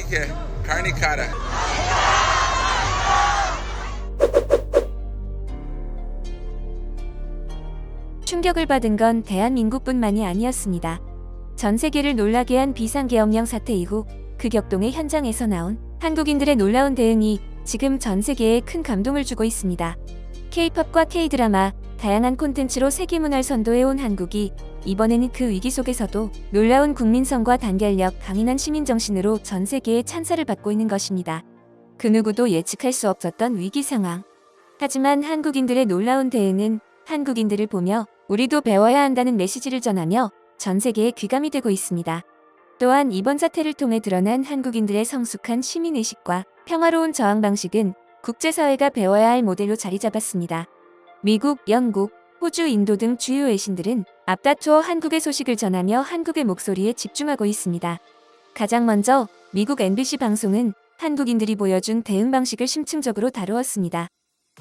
que carne cara. 충격을 받은 건 대한민국뿐만이 아니었습니다. 전 세계를 놀라게 한 비상계엄령 사태 이후 그 격동의 현장에서 나온 한국인들의 놀라운 대응이 지금 전 세계에 큰 감동을 주고 있습니다. K-팝과 K-드라마, 다양한 콘텐츠로 세계문화를 선도해온 한국이 이번에는 그 위기 속에서도 놀라운 국민성과 단결력, 강인한 시민정신으로 전 세계의 찬사를 받고 있는 것입니다. 그 누구도 예측할 수 없었던 위기 상황. 하지만 한국인들의 놀라운 대응은 한국인들을 보며 우리도 배워야 한다는 메시지를 전하며 전 세계에 귀감이 되고 있습니다. 또한 이번 사태를 통해 드러난 한국인들의 성숙한 시민의식과 평화로운 저항 방식은 국제사회가 배워야 할 모델로 자리 잡았습니다. 미국, 영국, 호주, 인도 등 주요 외신들은 앞다투어 한국의 소식을 전하며 한국의 목소리에 집중하고 있습니다. 가장 먼저 미국 MBC 방송은 한국인들이 보여준 대응 방식을 심층적으로 다루었습니다.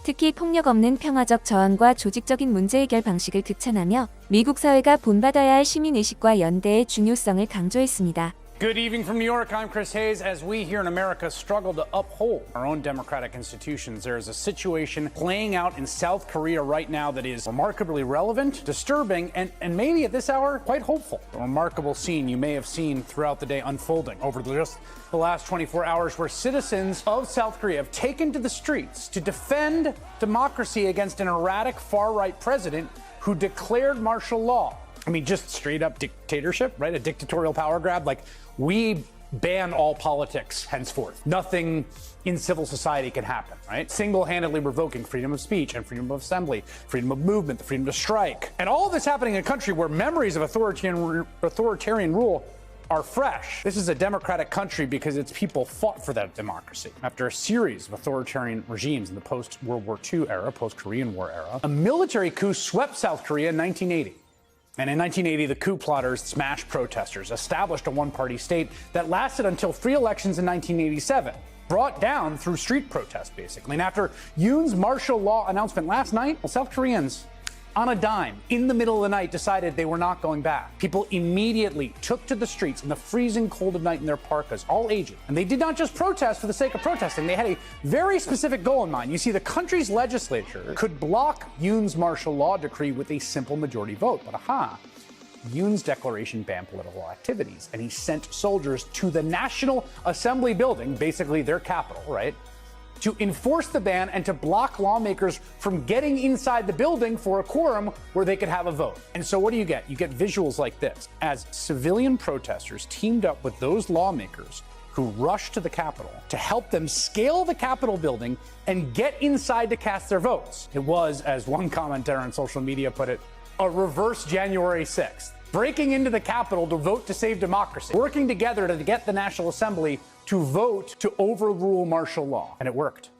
특히 폭력 없는 평화적 저항과 조직적인 문제 해결 방식을 극찬하며 미국 사회가 본받아야 할 시민의식과 연대의 중요성을 강조했습니다. Good evening from New York. I'm Chris Hayes. As we here in America struggle to uphold our own democratic institutions, there is a situation playing out in South Korea right now that is remarkably relevant, disturbing, and maybe at this hour, quite hopeful. A remarkable scene you may have seen throughout the day unfolding over just the last 24 hours where citizens of South Korea have taken to the streets to defend democracy against an erratic far-right president who declared martial law. I mean, just straight up dictatorship, right? A dictatorial power grab. Like, we ban all politics henceforth. Nothing in civil society can happen, right? Single-handedly revoking freedom of speech and freedom of assembly, freedom of movement, the freedom to strike. And all of this happening in a country where memories of authoritarian rule are fresh. This is a democratic country because its people fought for that democracy. After a series of authoritarian regimes in the post-World War II era, post-Korean War era, a military coup swept South Korea in 1980. And in 1980, the coup plotters smashed protesters, established a one-party state that lasted until free elections in 1987, brought down through street protests, basically. And after Yoon's martial law announcement last night, well, South Koreans, on a dime, in the middle of the night, decided they were not going back. People immediately took to the streets in the freezing cold of night in their parkas, all ages. And they did not just protest for the sake of protesting. They had a very specific goal in mind. You see, the country's legislature could block Yoon's martial law decree with a simple majority vote. But Yoon's declaration banned political activities, and he sent soldiers to the National Assembly building, basically their capital, right, to enforce the ban and to block lawmakers from getting inside the building for a quorum where they could have a vote. And so what do? You get visuals like this as civilian protesters teamed up with those lawmakers who rushed to the Capitol to help them scale the Capitol building and get inside to cast their votes. It was, as one commentator on social media put it, a reverse January 6th. Breaking into the Capitol to vote to save democracy, working together to get the National Assembly to vote to overrule martial law. And it worked.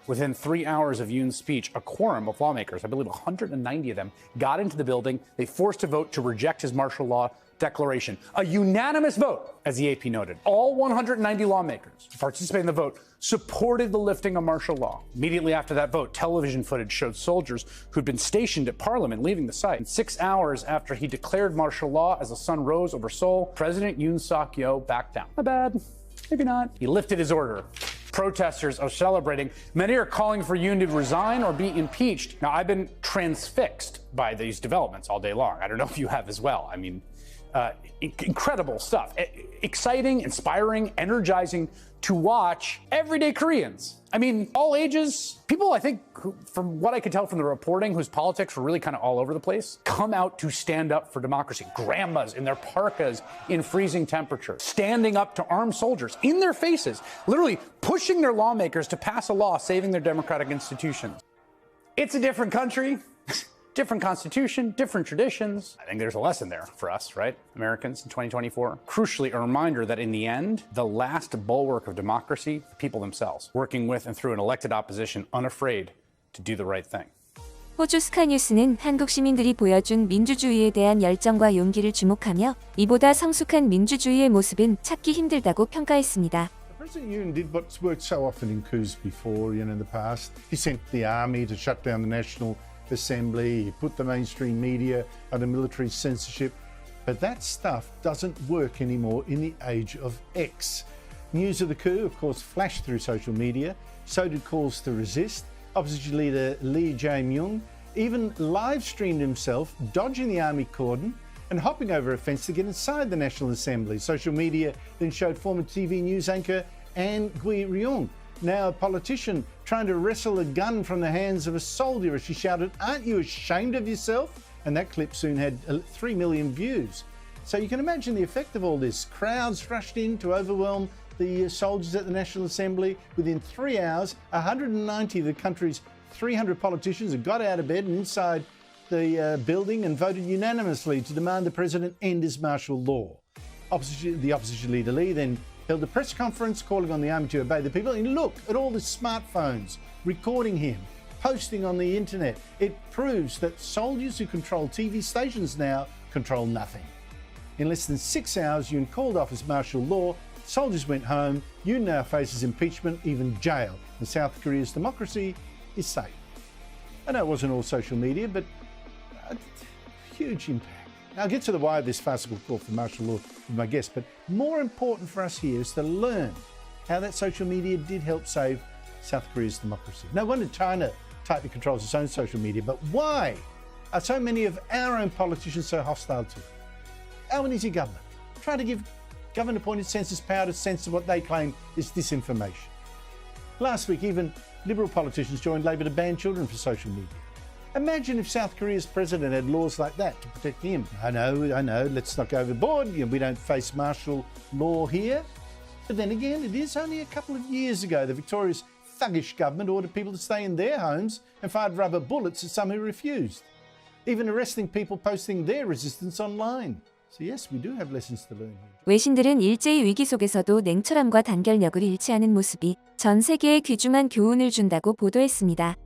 Within 3 hours of Yoon's speech, a quorum of lawmakers, I believe 190 of them, got into the building. They forced a vote to reject his martial law declaration. A unanimous vote, as the AP noted. All 190 lawmakers participating in the vote supported the lifting of martial law. Immediately after that vote, television footage showed soldiers who'd been stationed at Parliament leaving the site. And 6 hours after he declared martial law, as the sun rose over Seoul, President Yoon Suk-yeol backed down. Not bad. Maybe not. He lifted his order. Protesters are celebrating. Many are calling for Yoon to resign or be impeached. Now, I've been transfixed by these developments all day long. I don't know if you have as well. I mean, incredible stuff. Exciting, inspiring, energizing to watch everyday Koreans. I mean, all ages, people, I think, who, from what I could tell from the reporting, whose politics were really kind of all over the place, come out to stand up for democracy. Grandmas in their parkas in freezing temperatures, standing up to armed soldiers in their faces, literally pushing their lawmakers to pass a law saving their democratic institutions. It's a different country. Different constitution, different traditions. I think there's a lesson there for us, right? Americans in 2024. Crucially, a reminder that in the end, the last bulwark of democracy, the people themselves, working with and through an elected opposition, unafraid to do the right thing. 호주 스카이뉴스는 한국 시민들이 보여준 민주주의에 대한 열정과 용기를 주목하며 이보다 성숙한 민주주의의 모습은 찾기 힘들다고 평가했습니다. President Yoon did what's worked so often in coups before, in the past. He sent the army to shut down the National Assembly, he put the mainstream media under military censorship. But that stuff doesn't work anymore in the age of X. News of the coup, of course, flashed through social media. So did calls to resist. Opposition leader Lee Jae-myung even live-streamed himself dodging the army cordon and hopping over a fence to get inside the National Assembly. Social media then showed former TV news anchor Ahn Gui-ryong, now a politician, trying to wrestle a gun from the hands of a soldier as she shouted, "Aren't you ashamed of yourself?" And that clip soon had 3 million views. So you can imagine the effect of all this. Crowds rushed in to overwhelm the soldiers at the National Assembly. Within 3 hours, 190 of the country's 300 politicians had got out of bed and inside the building and voted unanimously to demand the president end his martial law. The opposition leader Lee then held a press conference calling on the army to obey the people. And look at all the smartphones recording him, posting on the internet. It proves that soldiers who control TV stations now control nothing. In less than 6 hours, Yoon called off his martial law. Soldiers went home. Yoon now faces impeachment, even jail. And South Korea's democracy is safe. I know it wasn't all social media, but a huge impact. Now, I'll get to the why of this farcical call for martial law with my guest, but more important for us here is to learn how that social media did help save South Korea's democracy. No wonder China tightly controls its own social media, but why are so many of our own politicians so hostile to it? Albanese government trying to give government-appointed censors power to censor what they claim is disinformation. Last week, even Liberal politicians joined Labor to ban children for social media. Imagine if South Korea's president had laws like that to protect him. I know, let's not go overboard. We don't face martial law here. But then again, it is only a couple of years ago that Victoria's thuggish government ordered people to stay in their homes and fired rubber bullets at some who refused, even arresting people posting their resistance online. So yes, we do have lessons to learn here. 외신들은 일제의 위기 속에서도 냉철함과 단결력을 잃지 않은 모습이 전 세계에 귀중한 교훈을 준다고 보도했습니다.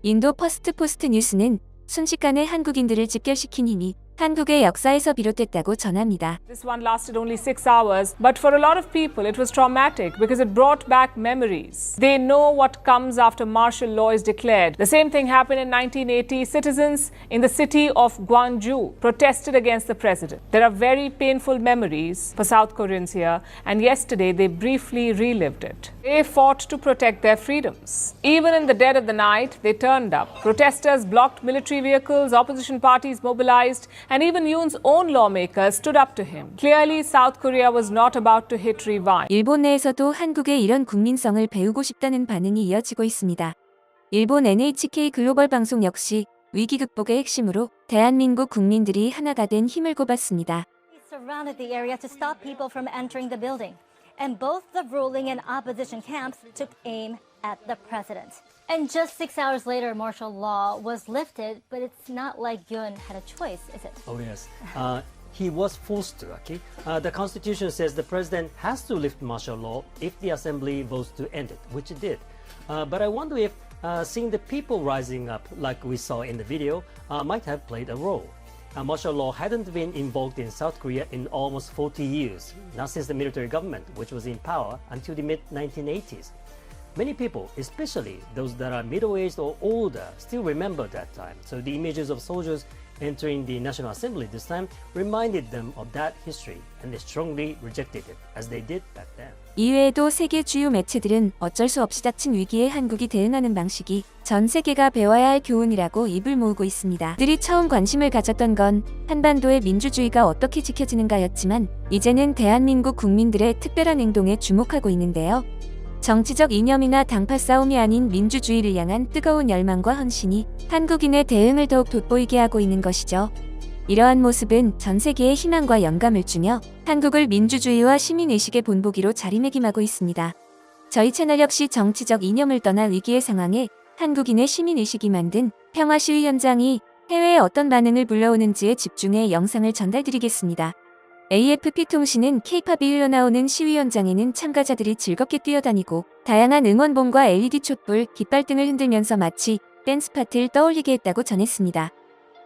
인도 퍼스트 포스트 뉴스는 순식간에 한국인들을 집결시킨 힘이 한국의 역사에서 비롯됐다고 전합니다. This one lasted only 6 hours, but for a lot of people it was traumatic because it brought back memories. They know what comes after martial law is declared. The same thing happened in 1980. Citizens in the city of Gwangju protested against the president. There are very painful memories for South Koreans here, and yesterday they briefly relived it. They fought to protect their freedoms. Even in the dead of the night, they turned up. Protesters blocked military vehicles, opposition parties mobilized, and even Yoon's own lawmakers stood up to him. Clearly, South Korea was not about to hit rewind. 일본 내에서도 한국의 이런 국민성을 배우고 싶다는 반응이 이어지고 있습니다. 일본 NHK 글로벌 방송 역시 위기 극복의 핵심으로 대한민국 국민들이 하나가 된 힘을 꼽았습니다. Surrounded the area to stop people from entering the building, and both the ruling and opposition camps took aim at the president. And just 6 hours later, martial law was lifted, but it's not like Yoon had a choice, is it? Oh, yes. He was forced to, okay? The Constitution says the president has to lift martial law if the assembly votes to end it, which it did. But I wonder if seeing the people rising up, like we saw in the video, might have played a role. Martial law hadn't been invoked in South Korea in almost 40 years, not since the military government, which was in power until the mid-1980s. Many people, especially those that are middle-aged or older, still remember that time. So the images of soldiers entering the National Assembly this time reminded them of that history, and they strongly rejected it, as they did back then. 이외에도 세계 주요 매체들은 어쩔 수 없이 닥친 위기에 한국이 대응하는 방식이 전 세계가 배워야 할 교훈이라고 입을 모으고 있습니다. 들이 처음 관심을 가졌던 건 한반도의 민주주의가 어떻게 지켜지는가였지만 이제는 대한민국 국민들의 특별한 행동에 주목하고 있는데요. 정치적 이념이나 당파 싸움이 아닌 민주주의를 향한 뜨거운 열망과 헌신이 한국인의 대응을 더욱 돋보이게 하고 있는 것이죠. 이러한 모습은 전 세계에 희망과 영감을 주며 한국을 민주주의와 시민의식의 본보기로 자리매김하고 있습니다. 저희 채널 역시 정치적 이념을 떠나 위기의 상황에 한국인의 시민의식이 만든 평화시위 현장이 해외에 어떤 반응을 불러오는지에 집중해 영상을 전달드리겠습니다. AFP 통신은 K-팝이 흘러나오는 시위 현장에는 참가자들이 즐겁게 뛰어다니고 다양한 응원봉과 LED 촛불, 깃발 등을 흔들면서 마치 댄스 파티를 떠올리게 했다고 전했습니다.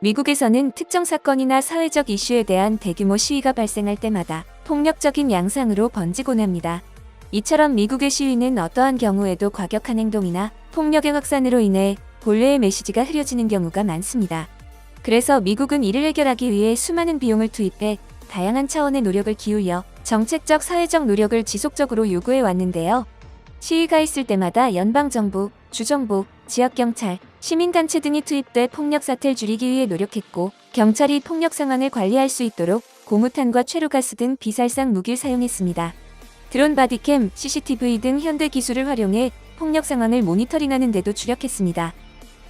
미국에서는 특정 사건이나 사회적 이슈에 대한 대규모 시위가 발생할 때마다 폭력적인 양상으로 번지곤 합니다. 이처럼 미국의 시위는 어떠한 경우에도 과격한 행동이나 폭력의 확산으로 인해 본래의 메시지가 흐려지는 경우가 많습니다. 그래서 미국은 이를 해결하기 위해 수많은 비용을 투입해 다양한 차원의 노력을 기울여 정책적 사회적 노력을 지속적으로 요구해 왔는데요. 시위가 있을 때마다 연방정부, 주정부, 지역경찰, 시민단체 등이 투입돼 폭력 사태를 줄이기 위해 노력했고 경찰이 폭력 상황을 관리할 수 있도록 고무탄과 최루가스 등 비살상 무기를 사용했습니다. 드론 바디캠, CCTV 등 현대 기술을 활용해 폭력 상황을 모니터링하는 데도 주력했습니다.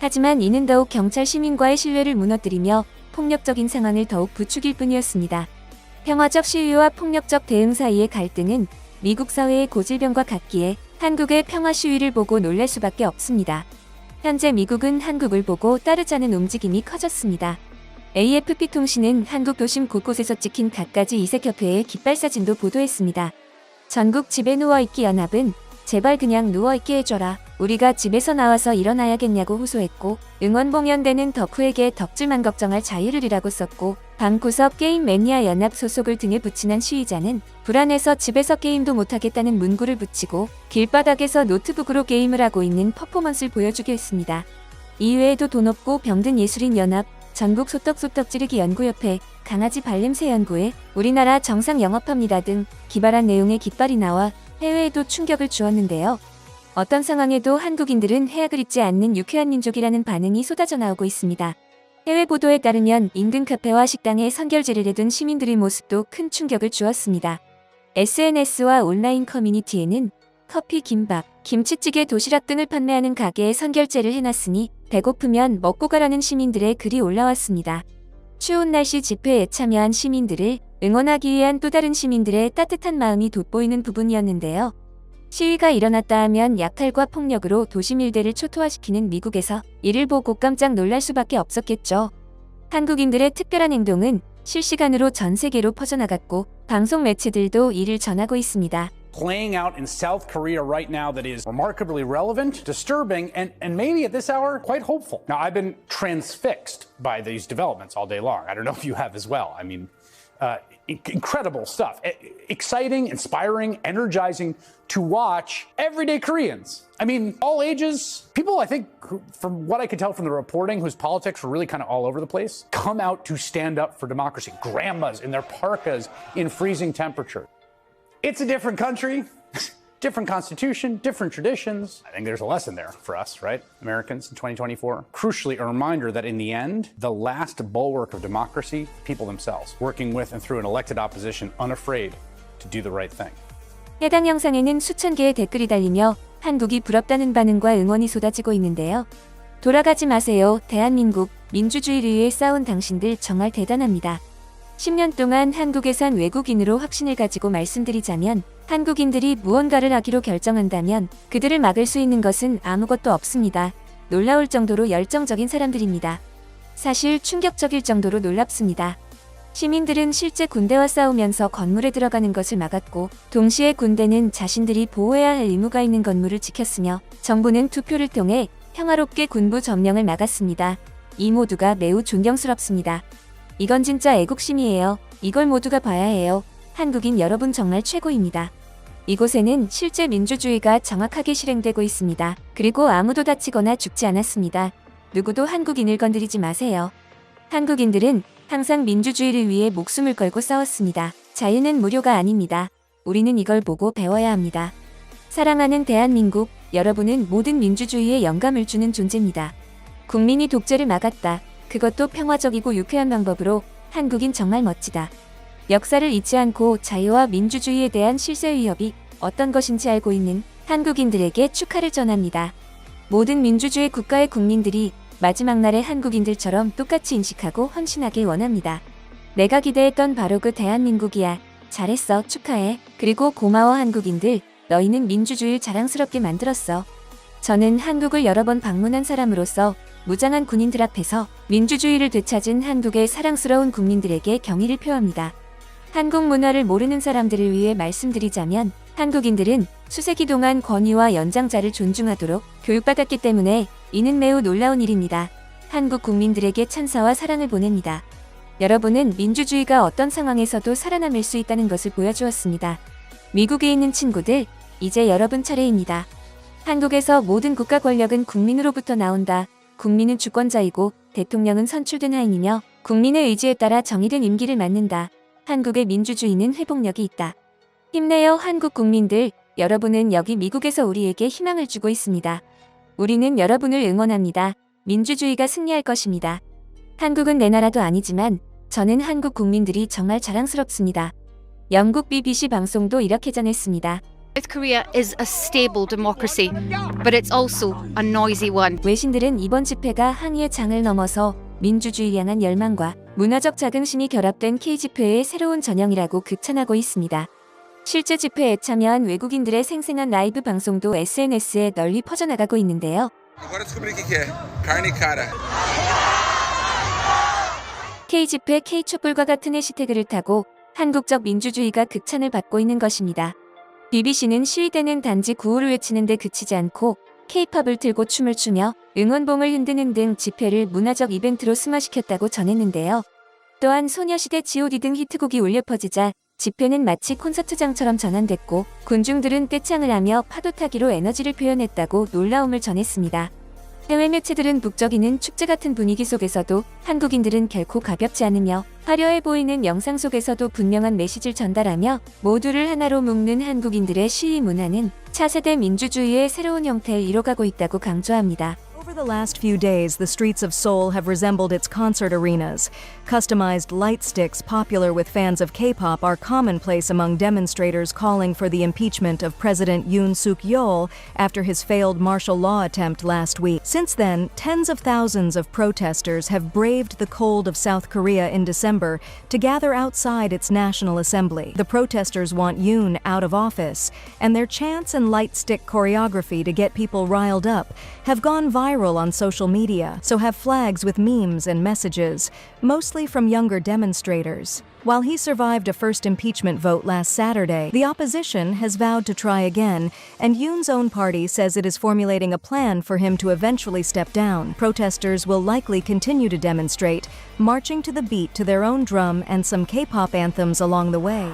하지만 이는 더욱 경찰 시민과의 신뢰를 무너뜨리며 폭력적인 상황을 더욱 부추길 뿐이었습니다. 평화적 시위와 폭력적 대응 사이의 갈등은 미국 사회의 고질병과 같기에 한국의 평화 시위를 보고 놀랄 수밖에 없습니다. 현재 미국은 한국을 보고 따르자는 움직임이 커졌습니다. AFP 통신은 한국 도심 곳곳에서 찍힌 갖가지 이색협회의 깃발 사진도 보도했습니다. 전국 집에 누워있기 연합은 제발 그냥 누워있게 해줘라. 우리가 집에서 나와서 일어나야겠냐고 호소했고 응원봉연대는 덕후에게 덕질만 걱정할 자유를이라고 썼고 방구석 게임 매니아 연합 소속을 등에 붙이는 시위자는 불안해서 집에서 게임도 못하겠다는 문구를 붙이고 길바닥에서 노트북으로 게임을 하고 있는 퍼포먼스를 보여주기도 했습니다. 이외에도 돈 없고 병든 예술인 연합, 전국 소떡소떡 찌르기 연구협회, 강아지 발냄새 연구회, 우리나라 정상 영업합니다 등 기발한 내용의 깃발이 나와 해외에도 충격을 주었는데요. 어떤 상황에도 한국인들은 해악을 입지 않는 유쾌한 민족이라는 반응이 쏟아져 나오고 있습니다. 해외 보도에 따르면 인근 카페와 식당에 선결제를 해둔 시민들의 모습도 큰 충격을 주었습니다. SNS와 온라인 커뮤니티에는 커피, 김밥, 김치찌개, 도시락 등을 판매하는 가게에 선결제를 해놨으니 배고프면 먹고 가라는 시민들의 글이 올라왔습니다. 추운 날씨 집회에 참여한 시민들을 응원하기 위한 또 다른 시민들의 따뜻한 마음이 돋보이는 부분이었는데요. 시위가 일어났다 하면 약탈과 폭력으로 도심 일대를 초토화시키는 미국에서 이를 보고 깜짝 놀랄 수밖에 없었겠죠. 한국인들의 특별한 행동은 실시간으로 전 세계로 퍼져나갔고 방송 매체들도 이를 전하고 있습니다. Playing out in South Korea right now that is remarkably relevant, disturbing, and maybe at this hour, quite hopeful. Now, I've been transfixed by these developments all day long. I don't know if you have as well. I mean, incredible stuff. Exciting, inspiring, energizing to watch everyday Koreans. I mean, all ages, people I think, from what I could tell from the reporting, whose politics were really kind of all over the place, come out to stand up for democracy. Grandmas in their parkas in freezing temperature. It's a different country, different constitution, different traditions. I think there's a lesson there for us, right, Americans in 2024. Crucially, a reminder that in the end, the last bulwark of democracy, people themselves, working with and through an elected opposition, unafraid to do the right thing. 해당 영상에는 수천 개의 댓글이 달리며 한국이 부럽다는 반응과 응원이 쏟아지고 있는데요. 돌아가지 마세요. 대한민국, 민주주의를 위해 싸운 당신들 정말 대단합니다. 10년 동안 한국에 산 외국인으로 확신을 가지고 말씀드리자면 한국인들이 무언가를 하기로 결정한다면 그들을 막을 수 있는 것은 아무것도 없습니다. 놀라울 정도로 열정적인 사람들입니다. 사실 충격적일 정도로 놀랍습니다. 시민들은 실제 군대와 싸우면서 건물에 들어가는 것을 막았고 동시에 군대는 자신들이 보호해야 할 의무가 있는 건물을 지켰으며 정부는 투표를 통해 평화롭게 군부 점령을 막았습니다. 이 모두가 매우 존경스럽습니다. 이건 진짜 애국심이에요. 이걸 모두가 봐야 해요. 한국인 여러분 정말 최고입니다. 이곳에는 실제 민주주의가 정확하게 실행되고 있습니다. 그리고 아무도 다치거나 죽지 않았습니다. 누구도 한국인을 건드리지 마세요. 한국인들은 항상 민주주의를 위해 목숨을 걸고 싸웠습니다. 자유는 무료가 아닙니다. 우리는 이걸 보고 배워야 합니다. 사랑하는 대한민국, 여러분은 모든 민주주의에 영감을 주는 존재입니다. 국민이 독재를 막았다. 그것도 평화적이고 유쾌한 방법으로. 한국인 정말 멋지다. 역사를 잊지 않고 자유와 민주주의에 대한 실세 위협이 어떤 것인지 알고 있는 한국인들에게 축하를 전합니다. 모든 민주주의 국가의 국민들이 마지막 날의 한국인들처럼 똑같이 인식하고 헌신하길 원합니다. 내가 기대했던 바로 그 대한민국이야. 잘했어. 축하해. 그리고 고마워 한국인들. 너희는 민주주의를 자랑스럽게 만들었어. 저는 한국을 여러 번 방문한 사람으로서 무장한 군인들 앞에서 민주주의를 되찾은 한국의 사랑스러운 국민들에게 경의를 표합니다. 한국 문화를 모르는 사람들을 위해 말씀드리자면 한국인들은 수세기 동안 권위와 연장자를 존중하도록 교육받았기 때문에 이는 매우 놀라운 일입니다. 한국 국민들에게 찬사와 사랑을 보냅니다. 여러분은 민주주의가 어떤 상황에서도 살아남을 수 있다는 것을 보여주었습니다. 미국에 있는 친구들, 이제 여러분 차례입니다. 한국에서 모든 국가 권력은 국민으로부터 나온다. 국민은 주권자이고 대통령은 선출된 하인이며 국민의 의지에 따라 정의된 임기를 맡는다. 한국의 민주주의는 회복력이 있다. 힘내요 한국 국민들, 여러분은 여기 미국에서 우리에게 희망을 주고 있습니다. 우리는 여러분을 응원합니다. 민주주의가 승리할 것입니다. 한국은 내 나라도 아니지만 저는 한국 국민들이 정말 자랑스럽습니다. 영국 BBC 방송도 이렇게 전했습니다. South Korea is a stable democracy, but it's also a noisy one. 외신들은 이번 집회가 항의의 장을 넘어서 민주주의 향한 열망과 문화적 자긍심이 결합된 K-집회의 새로운 전형이라고 극찬하고 있습니다. 실제 집회에 참여한 외국인들의 생생한 라이브 방송도 SNS에 널리 퍼져나가고 있는데요. K-집회 K촛불과 같은 해시태그를 타고 한국적 민주주의가 극찬을 받고 있는 것입니다. BBC는 시위대는 단지 구호를 외치는 데 그치지 않고 K-팝을 틀고 춤을 추며 응원봉을 흔드는 등 집회를 문화적 이벤트로 승화시켰다고 전했는데요. 또한 소녀시대 G.O.D 등 히트곡이 울려 퍼지자 집회는 마치 콘서트장처럼 전환됐고 군중들은 떼창을 하며 파도 타기로 에너지를 표현했다고 놀라움을 전했습니다. 해외 매체들은 북적이는 축제 같은 분위기 속에서도 한국인들은 결코 가볍지 않으며 화려해 보이는 영상 속에서도 분명한 메시지를 전달하며 모두를 하나로 묶는 한국인들의 시위 문화는 차세대 민주주의의 새로운 형태를 이뤄가고 있다고 강조합니다. Over the last few days, the streets of Seoul have resembled its concert arenas. Customized light sticks popular with fans of K-pop are commonplace among demonstrators calling for the impeachment of President Yoon Suk-yeol after his failed martial law attempt last week. Since then, tens of thousands of protesters have braved the cold of South Korea in December to gather outside its National Assembly. The protesters want Yoon out of office, and their chants and light stick choreography to get people riled up have gone viral on social media, so have flags with memes and messages, mostly from younger demonstrators. While he survived a first impeachment vote last Saturday, the opposition has vowed to try again, and Yoon's own party says it is formulating a plan for him to eventually step down. Protesters will likely continue to demonstrate, marching to the beat to their own drum and some K-pop anthems along the way.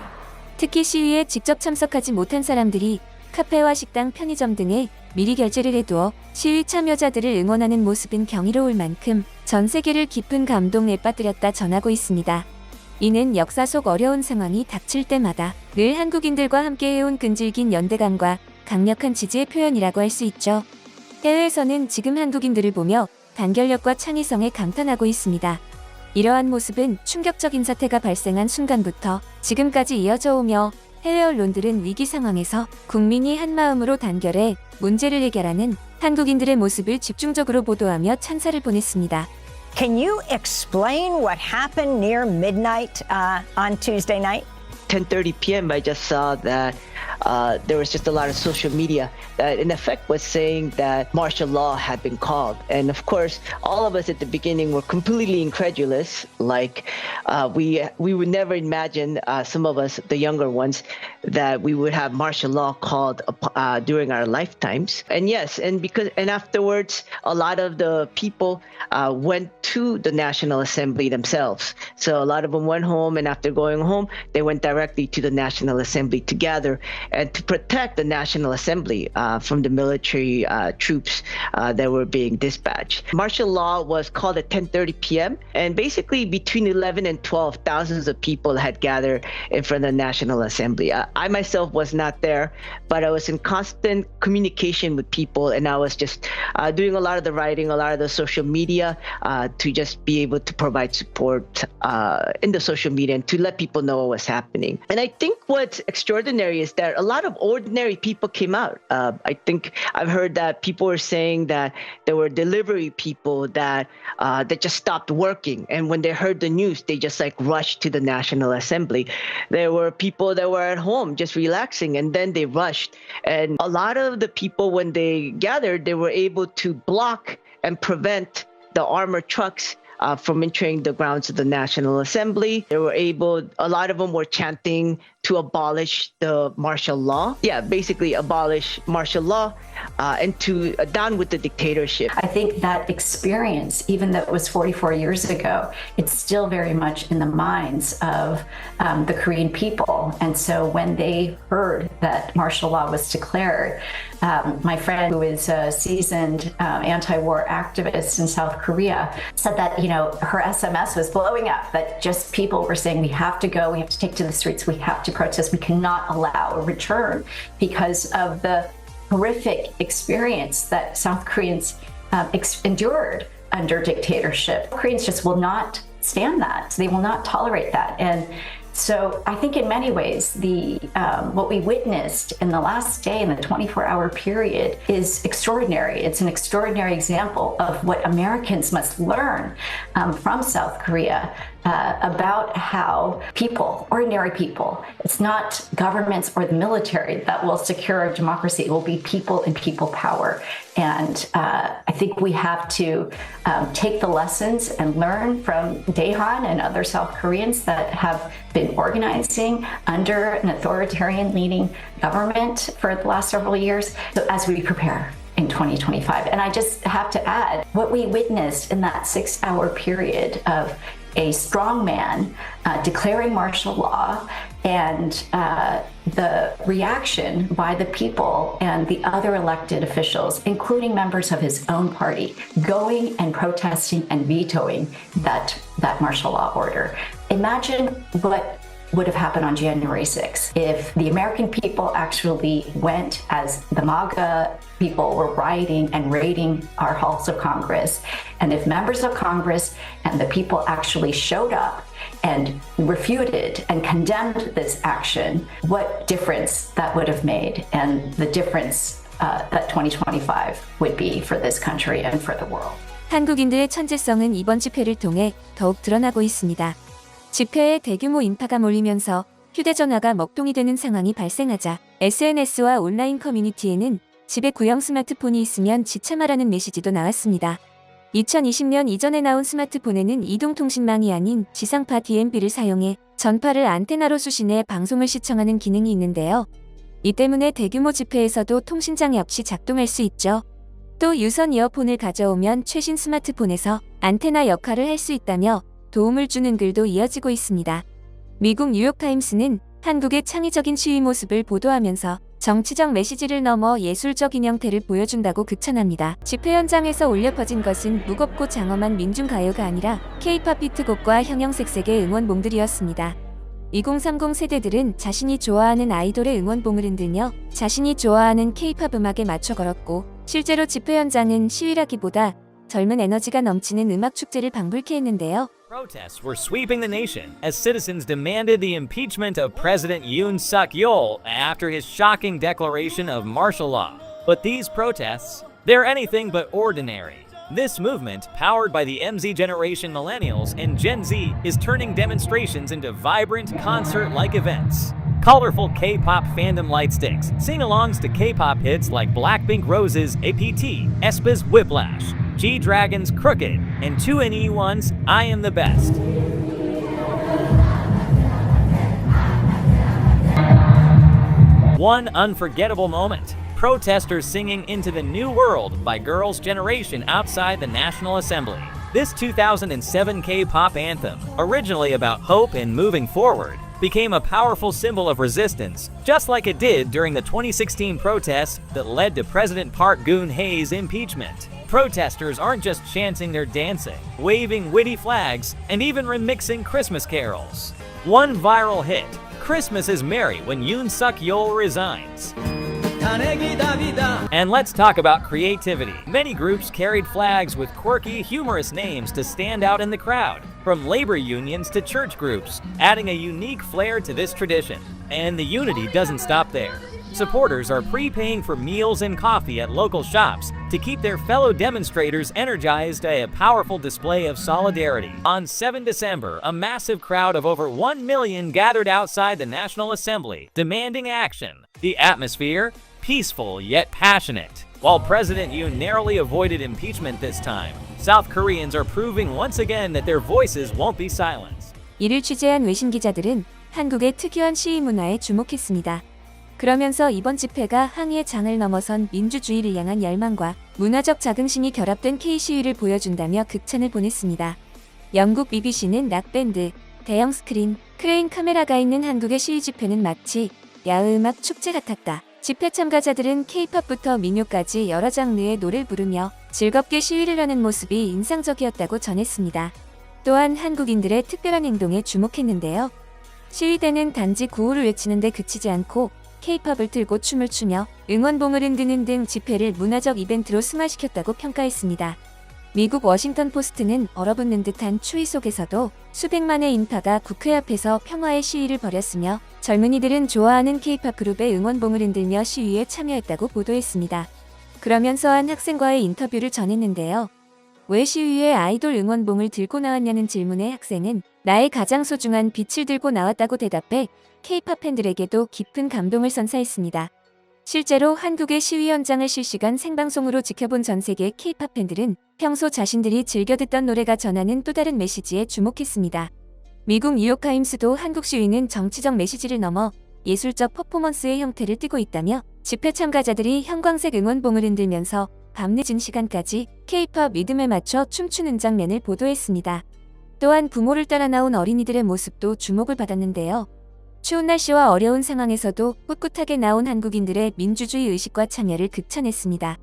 특히 시위에 직접 참석하지 못한 사람들이 카페와 식당, 편의점 등에 미리 결제를 해두어 시위 참여자들을 응원하는 모습은 경이로울 만큼 전 세계를 깊은 감동에 빠뜨렸다 전하고 있습니다. 이는 역사 속 어려운 상황이 닥칠 때마다 늘 한국인들과 함께 해온 끈질긴 연대감과 강력한 지지의 표현이라고 할 수 있죠. 해외에서는 지금 한국인들을 보며 단결력과 창의성에 감탄하고 있습니다. 이러한 모습은 충격적인 사태가 발생한 순간부터 지금까지 이어져 오며 해외 언론들은 위기 상황에서 국민이 한마음으로 단결해 문제를 해결하는 한국인들의 모습을 집중적으로 보도하며 찬사를 보냈습니다. Can you explain what happened near midnight on Tuesday night? 10:30 p.m. I just saw that there was just a lot of social media that in effect was saying that martial law had been called. And of course, all of us at the beginning were completely incredulous. Like we would never imagine, some of us, the younger ones, that we would have martial law called during our lifetimes. And yes, and afterwards, a lot of the people went to the National Assembly themselves. So a lot of them went home, and after going home, they went directly to the National Assembly to gather and to protect the National Assembly from the military troops that were being dispatched. Martial law was called at 10:30 p.m. and basically between 11 and 12, thousands of people had gathered in front of the National Assembly. I myself was not there, but I was in constant communication with people, and I was just doing a lot of the writing, a lot of the social media to just be able to provide support in the social media and to let people know what was happening. And I think what's extraordinary is that a lot of ordinary people came out. I think I've heard that people were saying that there were delivery people that just stopped working, and when they heard the news, they just like rushed to the National Assembly. There were people that were at home just relaxing, and then they rushed. And a lot of the people, when they gathered, they were able to block and prevent the armored trucks from entering the grounds of the National Assembly. A lot of them were chanting to abolish the martial law. Yeah, basically abolish martial law and to down with the dictatorship. I think that experience, even though it was 44 years ago, it's still very much in the minds of the Korean people. And so when they heard that martial law was declared, my friend, who is a seasoned anti-war activist in South Korea, said that, her SMS was blowing up, that just people were saying, we have to go, we have to take to the streets, we have to protest, we cannot allow a return because of the horrific experience that South Koreans endured under dictatorship. Koreans just will not stand that. They will not tolerate that. And so I think in many ways, what we witnessed in the last day in the 24-hour period is extraordinary. It's an extraordinary example of what Americans must learn from South Korea about how people, ordinary people, it's not governments or the military that will secure our democracy. It will be people and people power. And I think we have to take the lessons and learn from Daehan and other South Koreans that have been organizing under an authoritarian leading government for the last several years, so as we prepare in 2025. And I just have to add, what we witnessed in that 6-hour period of a strong man declaring martial law and the reaction by the people and the other elected officials, including members of his own party, going and protesting and vetoing that martial law order. Imagine what would have happened on January 6th if the American people actually went, as the MAGA people were rioting and raiding our halls of Congress, and if members of Congress and the people actually showed up and refuted and condemned this action, what difference that would have made, and the difference that 2025 would be for this country and for the world. 한국인들의 천재성은 이번 집회를 통해 더욱 드러나고 있습니다. 집회에 대규모 인파가 몰리면서 휴대전화가 먹통이 되는 상황이 발생하자 SNS와 온라인 커뮤니티에는 집에 구형 스마트폰이 있으면 지참하라는 메시지도 나왔습니다. 2020년 이전에 나온 스마트폰에는 이동통신망이 아닌 지상파 DMB를 사용해 전파를 안테나로 수신해 방송을 시청하는 기능이 있는데요. 이 때문에 대규모 집회에서도 통신장 역시 작동할 수 있죠. 또 유선 이어폰을 가져오면 최신 스마트폰에서 안테나 역할을 할 수 있다며 도움을 주는 글도 이어지고 있습니다. 미국 뉴욕타임스는 한국의 창의적인 시위 모습을 보도하면서 정치적 메시지를 넘어 예술적인 형태를 보여준다고 극찬합니다. 집회 현장에서 울려 퍼진 것은 무겁고 장엄한 민중가요가 아니라 K-팝 히트곡과 형형색색의 응원봉들이었습니다. 2030 세대들은 자신이 좋아하는 아이돌의 응원봉을 흔들며 자신이 좋아하는 K-팝 음악에 맞춰 걸었고, 실제로 집회 현장은 시위라기보다 젊은 에너지가 넘치는 음악 축제를 방불케 했는데요. Protests were sweeping the nation as citizens demanded the impeachment of President Yoon Suk-yeol after his shocking declaration of martial law. But these protests, they're anything but ordinary. This movement, powered by the MZ generation millennials and Gen Z, is turning demonstrations into vibrant, concert-like events. Colorful K-pop fandom lightsticks, sing-alongs to K-pop hits like Blackpink Rose's APT, aespa's Whiplash, G-Dragon's Crooked, and 2NE1's I Am the Best. One unforgettable moment. Protesters singing Into the New World by Girls' Generation outside the National Assembly. This 2007 K-pop anthem, originally about hope and moving forward, became a powerful symbol of resistance, just like it did during the 2016 protests that led to President Park Geun-hye's impeachment. Protesters aren't just chanting, they're dancing, waving witty flags, and even remixing Christmas carols. One viral hit, Christmas is Merry When Yoon Suk-yeol Resigns. And let's talk about creativity. Many groups carried flags with quirky, humorous names to stand out in the crowd, from labor unions to church groups, adding a unique flair to this tradition. And the unity doesn't stop there. Supporters are prepaying for meals and coffee at local shops to keep their fellow demonstrators energized by a powerful display of solidarity. On 7 December, a massive crowd of over 1 million gathered outside the National Assembly, demanding action. The atmosphere? Peaceful yet passionate. While President Yoon narrowly avoided impeachment this time, South Koreans are proving once again that their voices won't be silenced. 이를 취재한 외신 기자들은 한국의 특유한 시위 문화에 주목했습니다. 그러면서 이번 집회가 항의의 장을 넘어선 민주주의를 향한 열망과 문화적 자긍심이 결합된 K-시위를 보여준다며 극찬을 보냈습니다. 영국 BBC는 락밴드, 대형 스크린, 크레인 카메라가 있는 한국의 시위 집회는 마치 야외음악 축제 같았다. 집회 참가자들은 K-팝부터 민요까지 여러 장르의 노래를 부르며 즐겁게 시위를 하는 모습이 인상적이었다고 전했습니다. 또한 한국인들의 특별한 행동에 주목했는데요. 시위대는 단지 구호를 외치는 데 그치지 않고 K-팝을 틀고 춤을 추며 응원봉을 흔드는 등 집회를 문화적 이벤트로 승화시켰다고 평가했습니다. 미국 워싱턴 포스트는 얼어붙는 듯한 추위 속에서도 수백만의 인파가 국회 앞에서 평화의 시위를 벌였으며 젊은이들은 좋아하는 K-팝 그룹의 응원봉을 흔들며 시위에 참여했다고 보도했습니다. 그러면서 한 학생과의 인터뷰를 전했는데요. 왜 시위에 아이돌 응원봉을 들고 나왔냐는 질문에 학생은 나의 가장 소중한 빛을 들고 나왔다고 대답해 K-팝 팬들에게도 깊은 감동을 선사했습니다. 실제로 한국의 시위 현장을 실시간 생방송으로 지켜본 전 세계 K-팝 팬들은 평소 자신들이 즐겨 듣던 노래가 전하는 또 다른 메시지에 주목했습니다. 미국 뉴욕타임스도 한국 시위는 정치적 메시지를 넘어 예술적 퍼포먼스의 형태를 띠고 있다며 집회 참가자들이 형광색 응원봉을 흔들면서 밤늦은 시간까지 K-팝 리듬에 맞춰 춤추는 장면을 보도했습니다. 또한 부모를 따라 나온 어린이들의 모습도 주목을 받았는데요. 추운 날씨와 어려운 상황에서도 꿋꿋하게 나온 한국인들의 민주주의 의식과 참여를 극찬했습니다.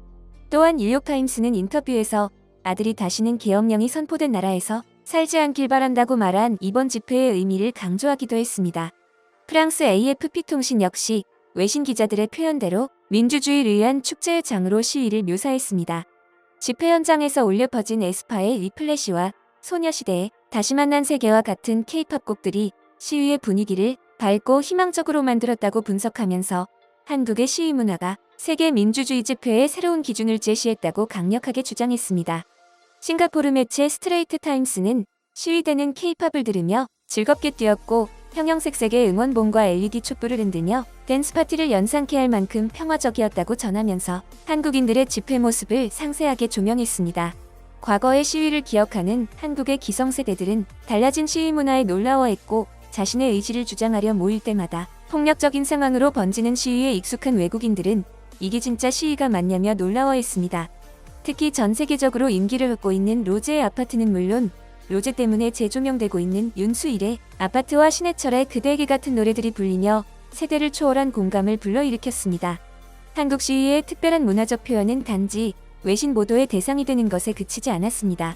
또한 뉴욕타임스는 인터뷰에서 아들이 다시는 계엄령이 선포된 나라에서 살지 않길 바란다고 말한 이번 집회의 의미를 강조하기도 했습니다. 프랑스 AFP 통신 역시 외신 기자들의 표현대로 민주주의를 위한 축제의 장으로 시위를 묘사했습니다. 집회 현장에서 울려 퍼진 에스파의 리플래시와 소녀시대의 다시 만난 세계와 같은 K-팝 곡들이 시위의 분위기를 밝고 희망적으로 만들었다고 분석하면서 한국의 시위 문화가 세계 민주주의 집회의 새로운 기준을 제시했다고 강력하게 주장했습니다. 싱가포르 매체 스트레이트 타임스는 시위대는 K-팝을 들으며 즐겁게 뛰었고 형형색색의 응원봉과 LED 촛불을 흔들며 댄스 파티를 연상케 할 만큼 평화적이었다고 전하면서 한국인들의 집회 모습을 상세하게 조명했습니다. 과거의 시위를 기억하는 한국의 기성세대들은 달라진 시위 문화에 놀라워했고 자신의 의지를 주장하려 모일 때마다 폭력적인 상황으로 번지는 시위에 익숙한 외국인들은 이게 진짜 시위가 맞냐며 놀라워했습니다. 특히 전 세계적으로 인기를 얻고 있는 로제의 아파트는 물론 로제 때문에 재조명되고 있는 윤수일의 아파트와 신해철의 그대에게 같은 노래들이 불리며 세대를 초월한 공감을 불러일으켰습니다. 한국 시위의 특별한 문화적 표현은 단지 외신 보도의 대상이 되는 것에 그치지 않았습니다.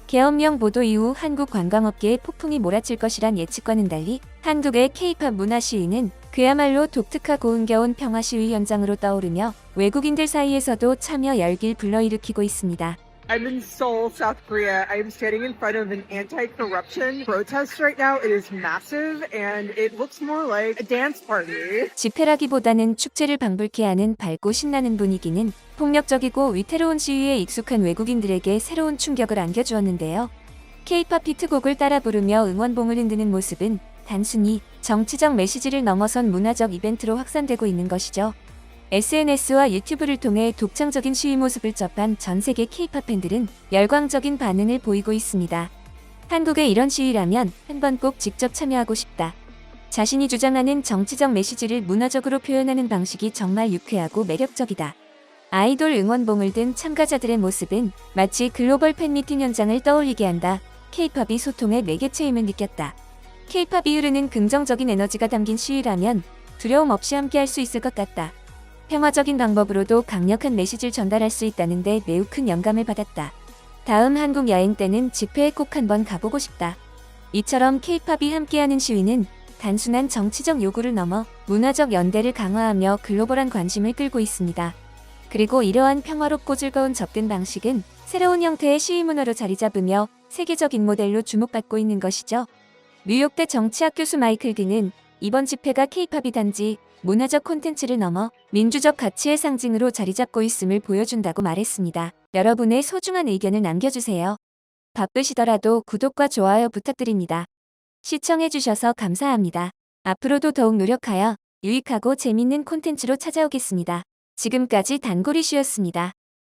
계엄령 보도 이후 한국 관광업계에 폭풍이 몰아칠 것이란 예측과는 달리 한국의 K-팝 문화 시위는 그야말로 독특하고 흥겨운 평화 시위 현장으로 떠오르며 외국인들 사이에서도 참여 열기를 불러일으키고 있습니다. I'm in Seoul, South Korea. I'm standing in front of an anti-corruption protest right now. It is massive and it looks more like a dance party. 집회라기보다는 축제를 방불케 하는 밝고 신나는 분위기는 폭력적이고 위태로운 시위에 익숙한 외국인들에게 새로운 충격을 안겨주었는데요. K-팝 히트곡을 따라 부르며 응원봉을 흔드는 모습은 단순히 정치적 메시지를 넘어선 문화적 이벤트로 확산되고 있는 것이죠. SNS와 유튜브를 통해 독창적인 시위 모습을 접한 전 세계 K-팝 팬들은 열광적인 반응을 보이고 있습니다. 한국의 이런 시위라면 한번 꼭 직접 참여하고 싶다. 자신이 주장하는 정치적 메시지를 문화적으로 표현하는 방식이 정말 유쾌하고 매력적이다. 아이돌 응원봉을 든 참가자들의 모습은 마치 글로벌 팬미팅 현장을 떠올리게 한다. K-팝이 소통의 매개체임을 느꼈다. K-팝이 흐르는 긍정적인 에너지가 담긴 시위라면 두려움 없이 함께할 수 있을 것 같다. 평화적인 방법으로도 강력한 메시지를 전달할 수 있다는 데 매우 큰 영감을 받았다. 다음 한국 여행 때는 집회에 꼭 한번 가보고 싶다. 이처럼 K-팝이 함께하는 시위는 단순한 정치적 요구를 넘어 문화적 연대를 강화하며 글로벌한 관심을 끌고 있습니다. 그리고 이러한 평화롭고 즐거운 접근 방식은 새로운 형태의 시위 문화로 자리 잡으며 세계적인 모델로 주목받고 있는 것이죠. 뉴욕대 정치학 교수 마이클 디는 이번 집회가 K-팝이 단지 문화적 콘텐츠를 넘어 민주적 가치의 상징으로 자리 잡고 있음을 보여준다고 말했습니다. 여러분의 소중한 의견을 남겨주세요. 바쁘시더라도 구독과 좋아요 부탁드립니다. 시청해주셔서 감사합니다. 앞으로도 더욱 노력하여 유익하고 재밌는 콘텐츠로 찾아오겠습니다. 지금까지 단골이슈였습니다.